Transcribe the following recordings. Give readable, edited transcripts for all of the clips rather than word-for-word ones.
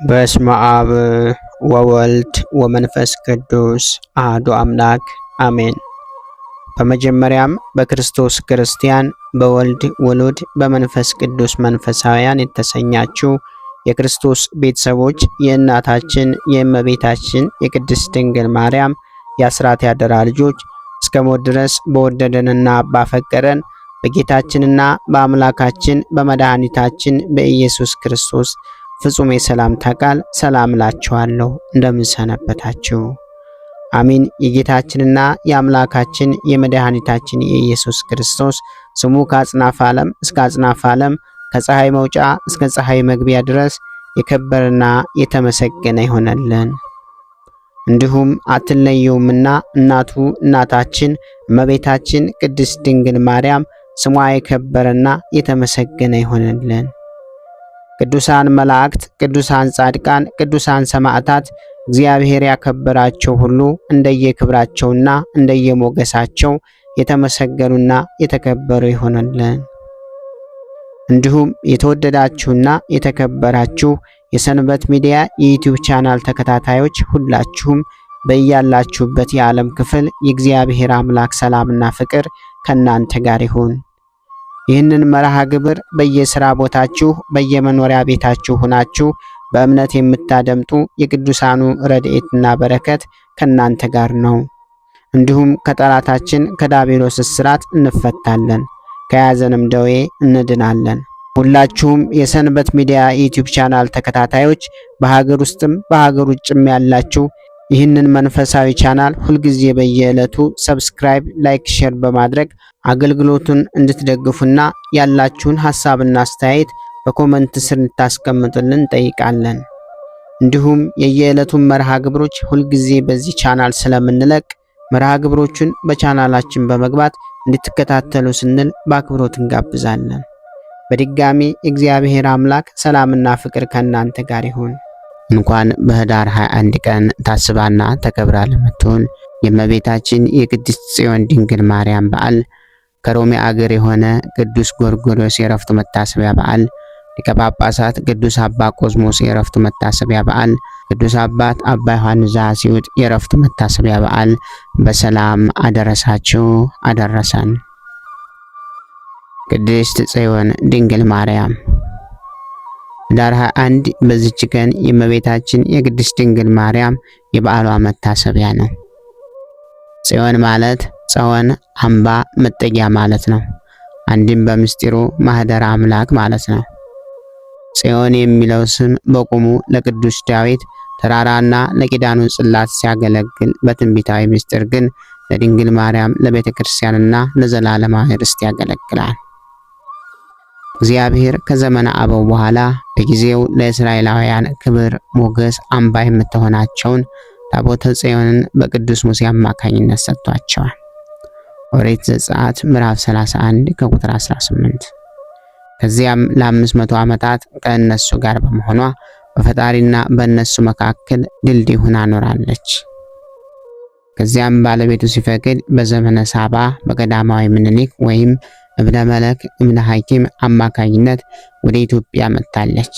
በስመ አብ ወወልድ ወመንፈስ ቅዱስ አሐዱ አምላክ አሜን። በመጀመሪያም በክርስቶስ ክርስቲያን በወልድ ውሉድ በመንፈስ ቅዱስ መንፈሳውያን የተሰኛችሁ የክርስቶስ ቤተሰቦች የእናታችን የእመቤታችን የቅድስት ድንግል ማርያም የአስራት ያደራ ልጆች እስከ ሞት ድረስ በወደደንና ባፈቀረን በጌታችንና በአምላካችን በመድኃኒታችን በኢየሱስ ክርስቶስ ፍጹም የሰላምታ ቃል ሰላም እላችኋለሁ። እንደምን ሰነበታችሁ? አሚን። የጌታችንና የአምላካችን የመድኃኒታችን የኢየሱስ ክርስቶስ ስሙ ከአጽናፈ ዓለም እስከ አጽናፈ ዓለም ከፀሐይ መውጫ እስከ ፀሐይ መግቢያ ድረስ የከበረና የተመሰገነ ይሆነልን። እንዲሁም አትለየውምና እናቱ እናታችን እመቤታችን ቅድስት ድንግል ማርያም ስሟ የከበረና የተመሰገነ ይሆነልን። ቅዱሳን መላእክት፣ ቅዱሳን ጻድቃን፣ ቅዱሳን ሰማዕታት እግዚአብሔር ያከበራቸው ሁሉ እንደየክብራቸውና እንደየሞገሳቸው የተመሰገኑና የተከበሩ ይሆነልን። እንዲሁም የተወደዳችሁና የተከበራችሁ የሰንበት ሚዲያ የዩቲዩብ ቻናል ተከታታዮች ሁላችሁም በያላችሁበት የዓለም ክፍል የእግዚአብሔር አምላክ ሰላምና ፍቅር ከናንተ ጋር ይሁን። ይህንን መርሃ ግብር በየሥራ ቦታችሁ በየመኖሪያ ቤታችሁ ሆናችሁ በእምነት የምታደምጡ የቅዱሳኑ ረድኤትና በረከት ከናንተ ጋር ነው። እንዲሁም ከጠላታችን ከዲያብሎስ እስራት እንፈታለን፣ ከያዘንም ደዌ እንድናለን። ሁላችሁም የሰንበት ሚዲያ ዩቲዩብ ቻናል ተከታታዮች በሀገር ውስጥም በሀገር ውጭም ያላችሁ ይህንን መንፈሳዊ ቻናል ሁልጊዜ በየዕለቱ ሰብስክራይብ፣ ላይክ፣ ሼር በማድረግ አገልግሎቱን እንድትደግፉና ያላችሁን ሐሳብና አስተያየት በኮመንት ስር እንድታስቀምጡልን እንጠይቃለን። እንዲሁም የየዕለቱን መርሃ ግብሮች ሁልጊዜ በዚህ ቻናል ስለምንለቅ መርሃ ግብሮቹን በቻናላችን በመግባት እንድትከታተሉ ስንል በአክብሮት እንጋብዛለን። በድጋሚ እግዚአብሔር አምላክ ሰላምና ፍቅር ከእናንተ ጋር ይሁን። እንኳን በኅዳር 21 ቀን ታስባና ተከብራ ለምትውል የእመቤታችን የቅድስት ጽዮን ድንግል ማርያም በዓል ከሮሜ አገር የሆነ ቅዱስ ጎርጎርዮስ የዕረፍቱ መታሰቢያ በዓል፣ ሊቀ ጳጳሳት ቅዱስ አባ ቆዝሞስ የዕረፍቱ መታሰቢያ በዓል፣ ቅዱስ አባት አባ ዮሐንስ ዘአስዩጥ የዕረፍቱ መታሰቢያ በዓል በሰላም አደረሳችሁ አደረሰን። ቅድስት ጽዮን ድንግል ማርያም ኅዳር 21 በዚች ቀን የእመቤታችን የቅድስት ድንግል ማርያም የበዓሏ መታሰቢያ ነው። ጽዮን ማለት ጸወን አምባ መጠጊያ ማለት ነው። አንድም በምስጢሩ ማህደረ አምላክ ማለት ነው። ጽዮን የሚለው ስም በቁሙ ለቅዱስ ዳዊት ተራራና ለኪዳኑ ጽላት ሲያገለግል፣ በትንቢታዊ ምስጢር ግን ለድንግል ማርያም ለቤተ ክርስቲያንና ለዘላለማዊ ርስት ያገለግላል። እግዚአብሔር ከዘመነ አበው በኋላ በጊዜው ለእስራኤላውያን ክብር ሞገስ አምባ የምትሆናቸውን ታቦተ ጽዮንን በቅዱስ ሙሴ አማካኝነት ሰጥቷቸዋል። ኦሪት ዘጸአት ምዕራፍ 31 ከቁጥር 18። ከዚያም ለ500 ዓመታት ከእነሱ ጋር በመሆኗ በፈጣሪና በእነሱ መካከል ድልድይ ሆና ኖራለች። ከዚያም ባለቤቱ ሲፈቅድ በዘመነ ሳባ በቀዳማዊ ምኒልክ ወይም እብነ መለክ እብነ ሐኪም አማካኝነት ወደ ኢትዮጵያ መጥታለች።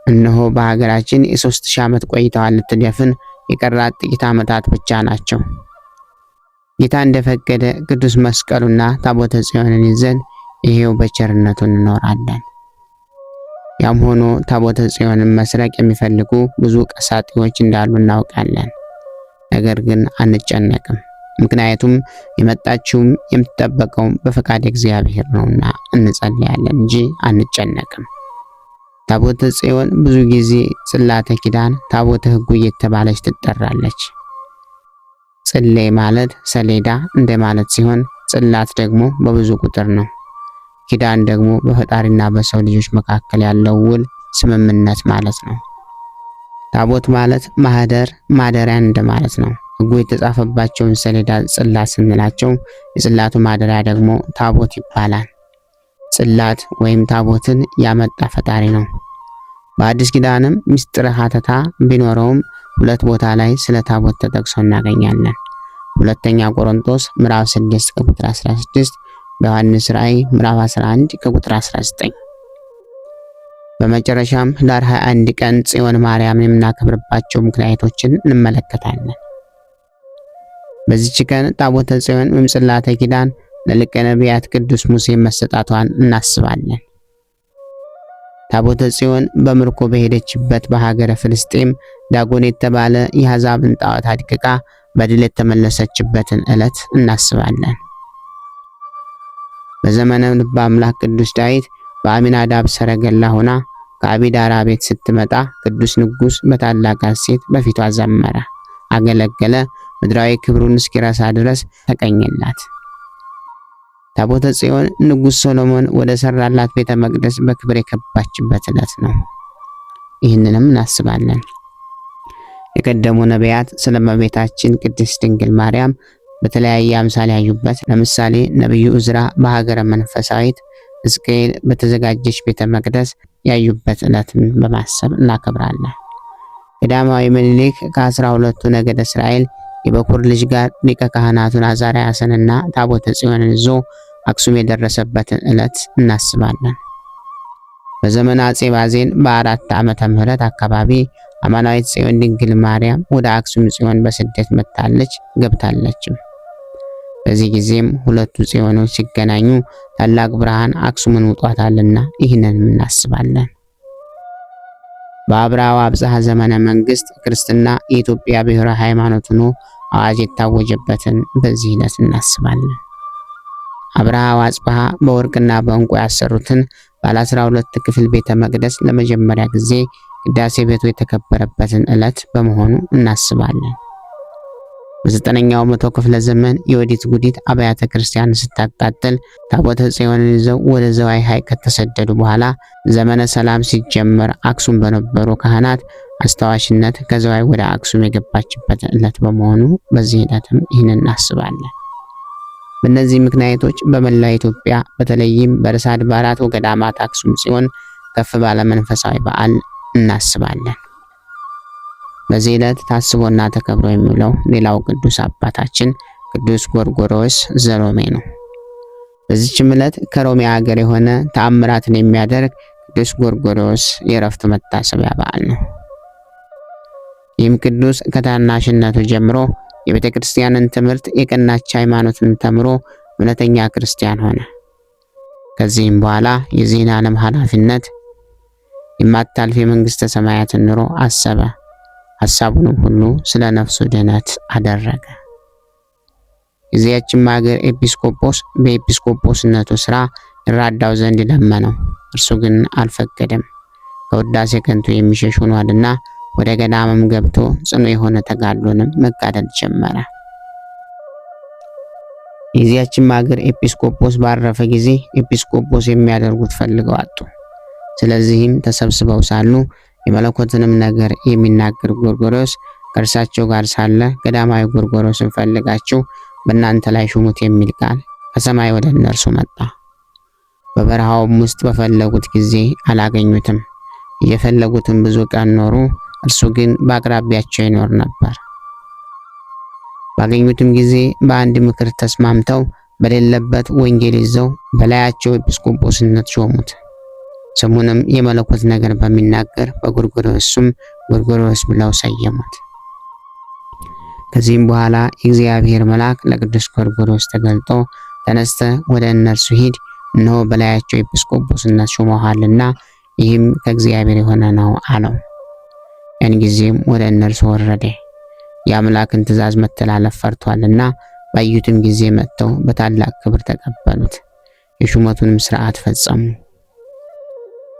እነሆ በሀገራችን የ3000 ዓመት ቆይታዋን ልትደፍን የቀራት ጥቂት ዓመታት ብቻ ናቸው። ጌታ እንደፈቀደ ቅዱስ መስቀሉና ታቦተ ጽዮንን ይዘን ይሄው በቸርነቱ እንኖራለን። ያም ሆኖ ታቦተ ጽዮንን መስረቅ የሚፈልጉ ብዙ ቀሳጢዎች እንዳሉ እናውቃለን። ነገር ግን አንጨነቅም። ምክንያቱም የመጣችውም የምትጠበቀውም በፈቃድ እግዚአብሔር ነውና እንጸልያለን እንጂ አንጨነቅም። ታቦተ ጽዮን ብዙ ጊዜ ጽላተ ኪዳን፣ ታቦተ ሕጉ እየተባለች ትጠራለች። ጽሌ ማለት ሰሌዳ እንደማለት ሲሆን ጽላት ደግሞ በብዙ ቁጥር ነው። ኪዳን ደግሞ በፈጣሪና በሰው ልጆች መካከል ያለው ውል ስምምነት ማለት ነው። ታቦት ማለት ማህደር ማደሪያ እንደማለት ነው። ሕጉ የተጻፈባቸውን ሰሌዳ ጽላት ስንላቸው የጽላቱ ማደሪያ ደግሞ ታቦት ይባላል። ጽላት ወይም ታቦትን ያመጣ ፈጣሪ ነው። በአዲስ ኪዳንም ምስጢረ ሐተታ ቢኖረውም ሁለት ቦታ ላይ ስለ ታቦት ተጠቅሶ እናገኛለን። ሁለተኛ ቆሮንቶስ ምዕራፍ 6 ከቁጥር 16፣ በዮሐንስ ራእይ ምዕራፍ 11 ከቁጥር 19። በመጨረሻም ህዳር 21 ቀን ጽዮን ማርያምን የምናከብርባቸው ምክንያቶችን እንመለከታለን። በዚህች ቀን ታቦተ ጽዮን ወይም ጽላተ ኪዳን ለሊቀ ነቢያት ቅዱስ ሙሴ መሰጣቷን እናስባለን። ታቦተ ጽዮን በምርኮ በሄደችበት በሀገረ ፍልስጤም ዳጎን የተባለ የአሕዛብን ጣዖት አድቅቃ በድል የተመለሰችበትን ዕለት እናስባለን። በዘመነ ልበ አምላክ ቅዱስ ዳዊት በአሚናዳብ ሰረገላ ሆና ከአቢዳራ ቤት ስትመጣ ቅዱስ ንጉሥ በታላቅ ሐሴት በፊቷ ዘመረ፣ አገለገለ፣ ምድራዊ ክብሩን እስኪረሳ ድረስ ተቀኘላት። ታቦተ ጽዮን ንጉሥ ሶሎሞን ወደ ሰራላት ቤተ መቅደስ በክብር የገባችበት ዕለት ነው። ይህንንም እናስባለን። የቀደሙ ነቢያት ስለ እመቤታችን ቅድስት ድንግል ማርያም በተለያየ አምሳል ያዩበት፣ ለምሳሌ ነቢዩ ዕዝራ በሀገረ መንፈሳዊት፣ ሕዝቅኤል በተዘጋጀች ቤተ መቅደስ ያዩበት ዕለትን በማሰብ እናከብራለን። ቀዳማዊ ምኒልክ ከ12ቱ ነገደ እስራኤል የበኩር ልጅ ጋር ሊቀ ካህናቱን አዛርያስንና ታቦተ ጽዮንን ይዞ አክሱም የደረሰበትን ዕለት እናስባለን። በዘመነ አጼ ባዜን በ4 ዓመተ ምህረት አካባቢ አማናዊት ጽዮን ድንግል ማርያም ወደ አክሱም ጽዮን በስደት መጥታለች ገብታለችም። በዚህ ጊዜም ሁለቱ ጽዮኖች ሲገናኙ ታላቅ ብርሃን አክሱምን ውጧታልና ይህንንም እናስባለን። በአብርሃ ወአብጽሐ ዘመነ መንግስት ክርስትና የኢትዮጵያ ብሔራዊ ሃይማኖት ሆኖ አዋጅ የታወጀበትን በዚህ ዕለት እናስባለን። አብርሃ ወአጽብሃ በወርቅና በዕንቁ ያሰሩትን ባለ 12 ክፍል ቤተ መቅደስ ለመጀመሪያ ጊዜ ቅዳሴ ቤቱ የተከበረበትን ዕለት በመሆኑ እናስባለን። በ9ኛው መቶ ክፍለ ዘመን የወዲት ጉዲት አብያተ ክርስቲያን ስታቃጥል ታቦተ ጽዮንን ይዘው ወደ ዘዋይ ሐይቅ ከተሰደዱ በኋላ ዘመነ ሰላም ሲጀመር አክሱም በነበሩ ካህናት አስተዋሽነት ከዘዋይ ወደ አክሱም የገባችበት ዕለት በመሆኑ በዚህ ዕለትም ይህንን እናስባለን። በእነዚህ ምክንያቶች በመላ ኢትዮጵያ በተለይም በርዕሰ አድባራት ወገዳማት አክሱም ጽዮን ከፍ ባለ መንፈሳዊ በዓል እናስባለን። በዚህ ዕለት ታስቦና ተከብሮ የሚውለው ሌላው ቅዱስ አባታችን ቅዱስ ጎርጎርዮስ ዘሮሜ ነው። በዚህችም ዕለት ከሮሜ ሀገር የሆነ ተአምራትን የሚያደርግ ቅዱስ ጎርጎርዮስ የዕረፍቱ መታሰቢያ በዓል ነው። ይህም ቅዱስ ከታናሽነቱ ጀምሮ የቤተ ክርስቲያንን ትምህርት የቀናች ሃይማኖትን ተምሮ እውነተኛ ክርስቲያን ሆነ። ከዚህም በኋላ የዚህን ዓለም ኃላፊነት የማታልፍ የመንግስተ ሰማያትን ኑሮ አሰበ። ሐሳቡንም ሁሉ ስለ ነፍሱ ድነት አደረገ። የዚያችም ሀገር ኤጲስቆጶስ በኤጲስቆጶስነቱ ሥራ ይራዳው ዘንድ ለመነው። እርሱ ግን አልፈቀደም። ከውዳሴ ከንቱ የሚሸሽ ሆኗልና ወደ ገዳምም ገብቶ ጽኑ የሆነ ተጋድሎንም መጋደል ጀመረ። የዚያችም ሀገር ኤጲስቆጶስ ባረፈ ጊዜ ኤጲስቆጶስ የሚያደርጉት ፈልገው አጡ። ስለዚህም ተሰብስበው ሳሉ የመለኮትንም ነገር የሚናገር ጎርጎርዮስ ከእርሳቸው ጋር ሳለ ገዳማዊ ጎርጎርዮስን ፈልጋችሁ በእናንተ ላይ ሹሙት የሚል ቃል ከሰማይ ወደ እነርሱ መጣ። በበረሃውም ውስጥ በፈለጉት ጊዜ አላገኙትም። እየፈለጉትም ብዙ ቀን ኖሩ። እርሱ ግን በአቅራቢያቸው ይኖር ነበር። ባገኙትም ጊዜ በአንድ ምክር ተስማምተው በሌለበት ወንጌል ይዘው በላያቸው ኤጲስቆጶስነት ሾሙት። ስሙንም የመለኮት ነገር በሚናገር በጎርጎርዮስ ስም ጎርጎርዮስ ብለው ሰየሙት። ከዚህም በኋላ የእግዚአብሔር መልአክ ለቅዱስ ጎርጎርዮስ ተገልጦ ተነስተ ወደ እነርሱ ሂድ፣ እነሆ በላያቸው ኤጲስቆጶስነት ሾመሃልና ይህም ከእግዚአብሔር የሆነ ነው አለው። ያን ጊዜም ወደ እነርሱ ወረደ። የአምላክን ትእዛዝ መተላለፍ ፈርቷልና ባዩትም ጊዜ መጥተው በታላቅ ክብር ተቀበሉት። የሹመቱንም ሥርዓት ፈጸሙ።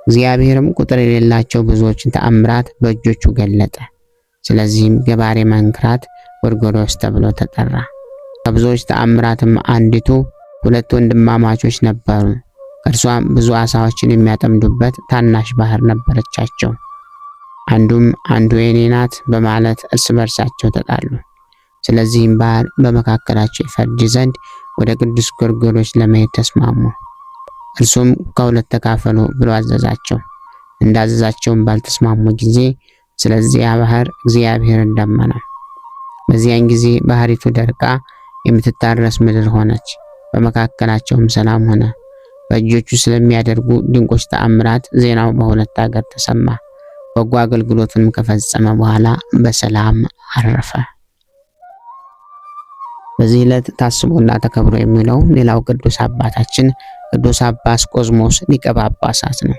እግዚአብሔርም ቁጥር የሌላቸው ብዙዎችን ተአምራት በእጆቹ ገለጠ። ስለዚህም ገባሬ መንክራት ጎርጎርዮስ ተብሎ ተጠራ። ከብዙዎች ተአምራትም አንዲቱ ሁለት ወንድማማቾች ነበሩ። ከእርሷም ብዙ ዓሣዎችን የሚያጠምዱበት ታናሽ ባህር ነበረቻቸው። አንዱም አንዱ የኔ ናት በማለት እርስ በርሳቸው ተጣሉ። ስለዚህም ባህር በመካከላቸው ይፈርድ ዘንድ ወደ ቅዱስ ጎርጎርዮስ ለመሄድ ተስማሙ። እርሱም ከሁለት ተካፈሉ ብሎ አዘዛቸው። እንዳዘዛቸውም ባልተስማሙ ጊዜ ስለዚያ ባህር እግዚአብሔርን ለመነው። በዚያን ጊዜ ባህሪቱ ደርቃ የምትታረስ ምድር ሆነች። በመካከላቸውም ሰላም ሆነ። በእጆቹ ስለሚያደርጉ ድንቆች ተአምራት ዜናው በሁለት ሀገር ተሰማ። በጎ አገልግሎቱንም ከፈጸመ በኋላ በሰላም አረፈ። በዚህ ዕለት ታስቦና ተከብሮ የሚውለው ሌላው ቅዱስ አባታችን ቅዱስ አባ አስቆዝሞስ ሊቀ ጳጳሳት ነው።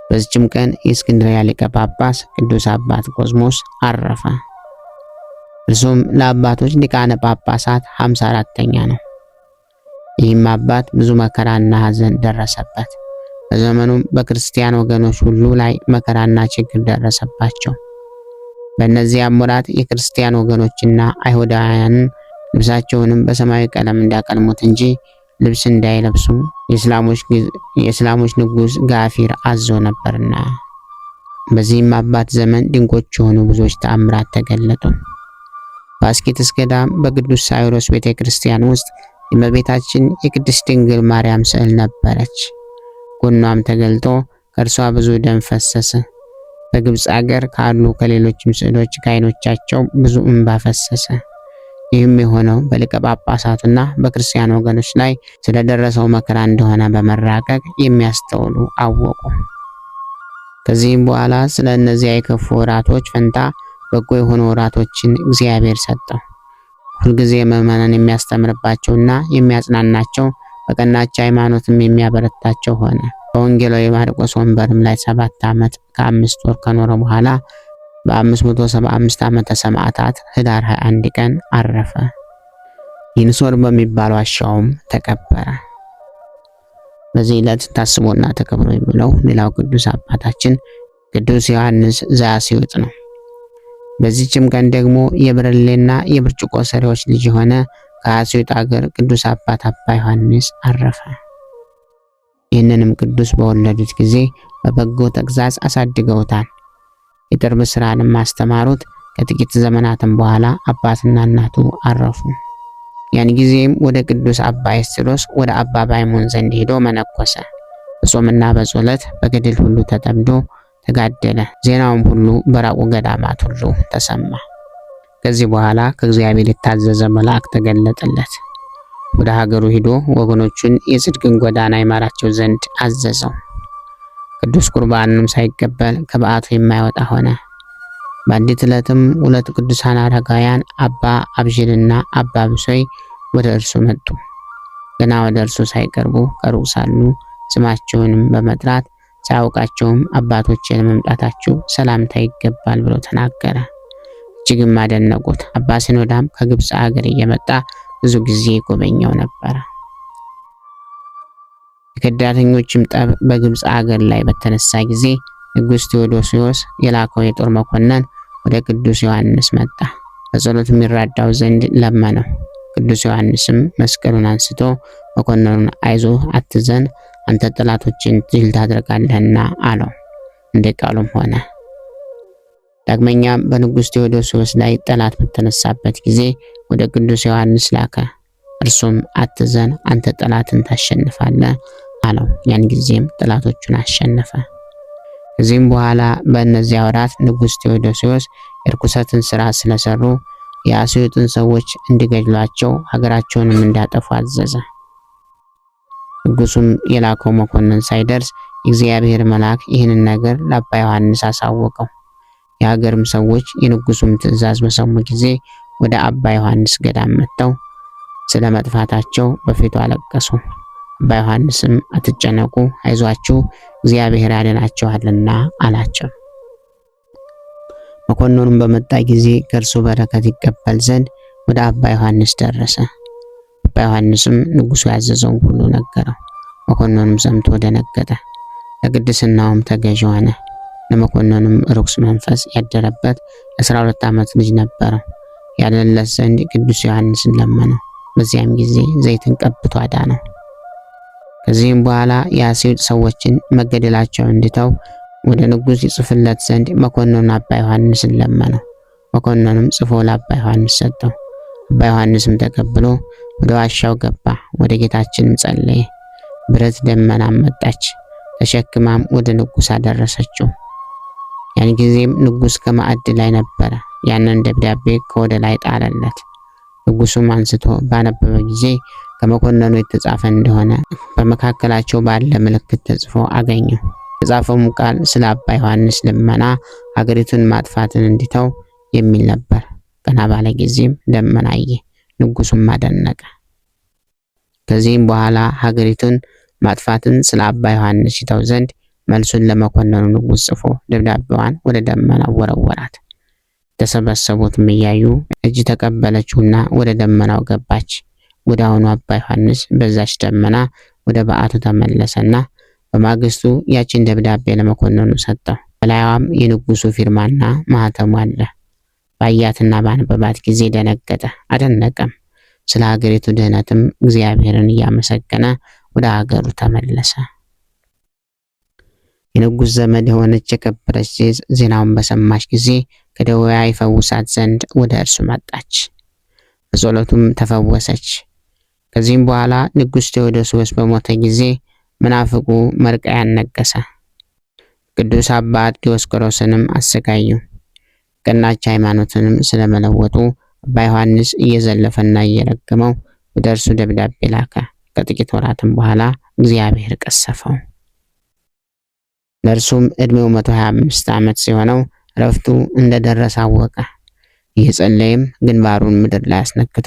በዚህም ቀን የእስክንድርያ ሊቀ ጳጳስ ቅዱስ አባት ቆዝሞስ አረፈ። እርሱም ለአባቶች ሊቃነ ጳጳሳት 54ኛ ነው። ይህም አባት ብዙ መከራና ሐዘን ደረሰበት። በዘመኑም በክርስቲያን ወገኖች ሁሉ ላይ መከራና ችግር ደረሰባቸው። በእነዚያም ወራት የክርስቲያን ወገኖችና አይሁዳውያን ልብሳቸውንም በሰማያዊ ቀለም እንዲያቀልሙት እንጂ ልብስ እንዳይለብሱ የእስላሞች ንጉሥ ጋፊር አዞ ነበርና። በዚህም አባት ዘመን ድንቆች የሆኑ ብዙዎች ተአምራት ተገለጡ። በአስኬጥስ ገዳም በቅዱስ ሳይሮስ ቤተክርስቲያን ውስጥ የእመቤታችን የቅድስት ድንግል ማርያም ስዕል ነበረች። ጎኗም ተገልጦ ከእርሷ ብዙ ደም ፈሰሰ። በግብፅ አገር ካሉ ከሌሎችም ስዕሎች ከዓይኖቻቸው ብዙ እንባ ፈሰሰ። ይህም የሆነው በሊቀ ጳጳሳቱና በክርስቲያን ወገኖች ላይ ስለደረሰው መከራ እንደሆነ በመራቀቅ የሚያስተውሉ አወቁ። ከዚህም በኋላ ስለ እነዚያ የከፉ ወራቶች ፈንታ በጎ የሆኑ ወራቶችን እግዚአብሔር ሰጠው። ሁልጊዜ ምዕመናን የሚያስተምርባቸውና የሚያጽናናቸው በቀናች ሃይማኖትም የሚያበረታቸው ሆነ። በወንጌላዊ ማርቆስ ወንበርም ላይ 7 ዓመት ከ5 ወር ከኖረ በኋላ በ575 ዓመተ ሰማዕታት ህዳር 21 ቀን አረፈ። ይንሶር በሚባል ዋሻውም ተቀበረ። በዚህ ዕለት ታስቦና ተከብሮ የሚውለው ሌላው ቅዱስ አባታችን ቅዱስ ዮሐንስ ዘአስዩጥ ነው። በዚህችም ቀን ደግሞ የብርሌና የብርጭቆ ሰሪዎች ልጅ የሆነ ከአስዩጥ አገር ቅዱስ አባት አባ ዮሐንስ አረፈ። ይህንንም ቅዱስ በወለዱት ጊዜ በበጎ ተግሣጽ አሳድገውታል። የጥርብ ስራንም ማስተማሩት። ከጥቂት ዘመናትም በኋላ አባትና እናቱ አረፉ። ያን ጊዜም ወደ ቅዱስ አባ ኤስድሮስ ወደ አባ ባይሞን ዘንድ ሄዶ መነኮሰ። በጾምና በጸሎት በገድል ሁሉ ተጠምዶ ተጋደለ። ዜናውም ሁሉ በራቁ ገዳማት ሁሉ ተሰማ። ከዚህ በኋላ ከእግዚአብሔር የታዘዘ መልአክ ተገለጠለት። ወደ ሀገሩ ሄዶ ወገኖቹን የጽድቅን ጎዳና ይመራቸው ዘንድ አዘዘው። ቅዱስ ቁርባንንም ሳይቀበል ከበዓቱ የማይወጣ ሆነ። በአንዲት ዕለትም 2 ቅዱሳን አረጋውያን አባ አብዥልና አባ ብሶይ ወደ እርሱ መጡ። ገና ወደ እርሱ ሳይቀርቡ ከሩቅ ሳሉ ስማቸውንም በመጥራት ሳያውቃቸውም አባቶቼን መምጣታችሁ ሰላምታ ይገባል ብሎ ተናገረ። እጅግም አደነቁት። አባ ሲኖዳም ከግብፅ ሀገር እየመጣ ብዙ ጊዜ ጎበኘው ነበር። የከዳተኞችም ጠብ በግብፅ ሀገር ላይ በተነሳ ጊዜ ንጉሥ ቴዎዶሲዮስ የላከው የጦር መኮንን ወደ ቅዱስ ዮሐንስ መጣ። በጸሎት የሚራዳው ዘንድ ለመነው። ቅዱስ ዮሐንስም መስቀሉን አንስቶ መኮንኑን አይዞህ፣ አትዘን፣ አንተ ጠላቶችን ድል ታደርጋለህና አለው። እንደ ቃሉም ሆነ። ዳግመኛም በንጉሥ ቴዎዶሲዮስ ላይ ጠላት በተነሳበት ጊዜ ወደ ቅዱስ ዮሐንስ ላከ። እርሱም አትዘን፣ አንተ ጠላትን ታሸንፋለህ አለው። ያን ጊዜም ጠላቶቹን አሸነፈ። ከዚህም በኋላ በእነዚያ ወራት ንጉሥ ቴዎዶሲዮስ የርኩሰትን ሥራ ስለሰሩ የአስዩጥን ሰዎች እንዲገድሏቸው ሀገራቸውንም እንዳጠፉ አዘዘ። ንጉሡም የላከው መኮንን ሳይደርስ የእግዚአብሔር መልአክ ይህንን ነገር ለአባ ዮሐንስ አሳወቀው። የሀገርም ሰዎች የንጉሡም ትእዛዝ በሰሙ ጊዜ ወደ አባ ዮሐንስ ገዳም መጥተው ስለ መጥፋታቸው በፊቱ አለቀሱ። አባ ዮሐንስም አትጨነቁ፣ አይዟችሁ፣ እግዚአብሔር ያድናችኋልና አላቸው። መኮንኑም በመጣ ጊዜ ከእርሱ በረከት ይቀበል ዘንድ ወደ አባ ዮሐንስ ደረሰ። አባ ዮሐንስም ንጉሡ ያዘዘውን ሁሉ ነገረው። መኮንኑም ሰምቶ ደነገጠ፣ ለቅድስናውም ተገዥ ሆነ። ለመኮንኑም ርኩስ መንፈስ ያደረበት የ12 ዓመት ልጅ ነበረው። ያድንለት ዘንድ ቅዱስ ዮሐንስን ለመነው። በዚያም ጊዜ ዘይትን ቀብቶ አዳነው። ከዚህም በኋላ የአስዩጥ ሰዎችን መገደላቸውን እንዲተው ወደ ንጉሥ ይጽፍለት ዘንድ መኮንኑን አባ ዮሐንስን ለመነው። መኮንኑም ጽፎ ለአባ ዮሐንስ ሰጠው። አባ ዮሐንስም ተቀብሎ ወደ ዋሻው ገባ። ወደ ጌታችንም ጸለየ። ብረት ደመናም መጣች፣ ተሸክማም ወደ ንጉሥ አደረሰችው። ያን ጊዜም ንጉሥ ከማዕድ ላይ ነበረ። ያንን ደብዳቤ ከወደ ላይ ጣለለት። ንጉሡም አንስቶ ባነበበ ጊዜ ከመኮንኑ የተጻፈ እንደሆነ በመካከላቸው ባለ ምልክት ተጽፎ አገኘው። የተጻፈውም ቃል ስለ አባ ዮሐንስ ልመና ሀገሪቱን ማጥፋትን እንዲተው የሚል ነበር። ገና ባለ ጊዜም ደመና አየ፣ ንጉሱም አደነቀ። ከዚህም በኋላ ሀገሪቱን ማጥፋትን ስለ አባ ዮሐንስ ይተው ዘንድ መልሱን ለመኮንኑ ንጉስ ጽፎ ደብዳቤዋን ወደ ደመናው ወረወራት። የተሰበሰቡትም እያዩ እጅ ተቀበለችውና ወደ ደመናው ገባች። ወዲያውኑ አባ ዮሐንስ በዛች ደመና ወደ በዓቱ ተመለሰና በማግስቱ ያችን ደብዳቤ ለመኮንኑ ሰጠው። በላይዋም የንጉሱ ፊርማና ማህተሙ አለ። ባያትና ባነበባት ጊዜ ደነገጠ፣ አደነቀም። ስለ ሀገሪቱ ድህነትም እግዚአብሔርን እያመሰገነ ወደ ሀገሩ ተመለሰ። የንጉስ ዘመድ የሆነች የከበረች ሴት ዜናውን በሰማች ጊዜ ከደዌዋ ይፈውሳት ዘንድ ወደ እርሱ መጣች። በጸሎቱም ተፈወሰች። ከዚህም በኋላ ንጉስ ቴዎዶስዮስ በሞተ ጊዜ መናፍቁ መርቃያን ነገሰ። ቅዱስ አባት ዲዮስቆሮስንም አሰቃዩ። ቀናች ሃይማኖትንም ስለመለወጡ አባ ዮሐንስ እየዘለፈና እየረገመው ወደ እርሱ ደብዳቤ ላከ። ከጥቂት ወራትም በኋላ እግዚአብሔር ቀሰፈው። ለእርሱም ዕድሜው 125 ዓመት ሲሆነው ረፍቱ እንደደረሰ አወቀ። እየጸለየም ግንባሩን ምድር ላይ አስነክቶ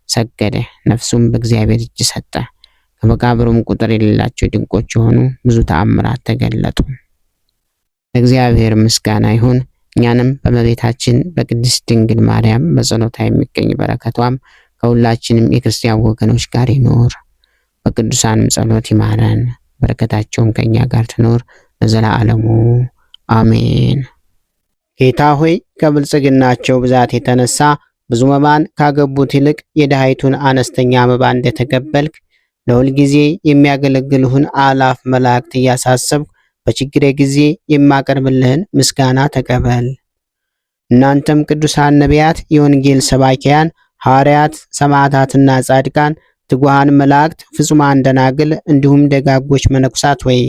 ሰገደ። ነፍሱም በእግዚአብሔር እጅ ሰጠ። ከመቃብሩም ቁጥር የሌላቸው ድንቆች የሆኑ ብዙ ተአምራት ተገለጡ። ለእግዚአብሔር ምስጋና ይሁን። እኛንም በእመቤታችን በቅድስት ድንግል ማርያም በጸሎታ የሚገኝ በረከቷም ከሁላችንም የክርስቲያን ወገኖች ጋር ይኖር። በቅዱሳንም ጸሎት ይማረን። በረከታቸውም ከኛ ጋር ትኖር ለዘላለሙ አሜን። ጌታ ሆይ ከብልጽግናቸው ብዛት የተነሳ ብዙ መባን ካገቡት ይልቅ የድሃይቱን አነስተኛ መባ እንደተቀበልክ ለሁል ጊዜ የሚያገለግልህን አላፍ መላእክት እያሳሰብኩ በችግሬ ጊዜ የማቀርብልህን ምስጋና ተቀበል። እናንተም ቅዱሳን ነቢያት፣ የወንጌል ሰባኪያን ሐዋርያት፣ ሰማዕታትና ጻድቃን፣ ትጉሃን መላእክት፣ ፍጹማን ደናግል እንዲሁም ደጋጎች መነኩሳት ወይ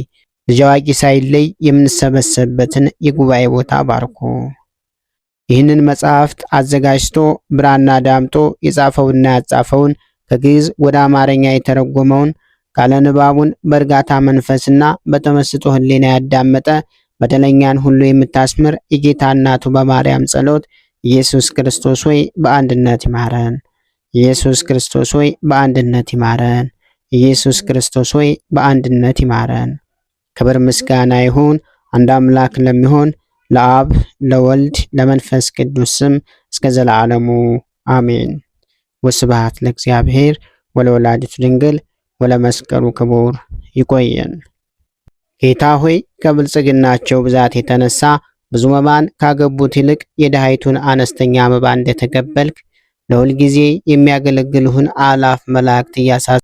ልጅ አዋቂ ሳይለይ የምንሰበሰብበትን የጉባኤ ቦታ ባርኩ። ይህንን መጽሐፍት አዘጋጅቶ ብራና ዳምጦ የጻፈውና ያጻፈውን ከግዕዝ ወደ አማርኛ የተረጎመውን ቃለ ንባቡን በእርጋታ መንፈስና በተመስጦ ሕሊና ያዳመጠ በደለኛን ሁሉ የምታስምር የጌታ እናቱ በማርያም ጸሎት ኢየሱስ ክርስቶስ ሆይ በአንድነት ይማረን። ኢየሱስ ክርስቶስ ሆይ በአንድነት ይማረን። ኢየሱስ ክርስቶስ ሆይ በአንድነት ይማረን። ክብር ምስጋና ይሁን አንድ አምላክ ለሚሆን ለአብ ለወልድ ለመንፈስ ቅዱስ ስም እስከ ዘላለሙ አሜን። ወስብሐት ለእግዚአብሔር ወለወላዲቱ ድንግል ወለመስቀሉ ክቡር። ይቆየን። ጌታ ሆይ ከብልጽግናቸው ብዛት የተነሳ ብዙ መባን ካገቡት ይልቅ የድሃይቱን አነስተኛ መባ እንደተቀበልክ ለሁል ጊዜ የሚያገለግልህን አላፍ መላእክት እያሳሰብክ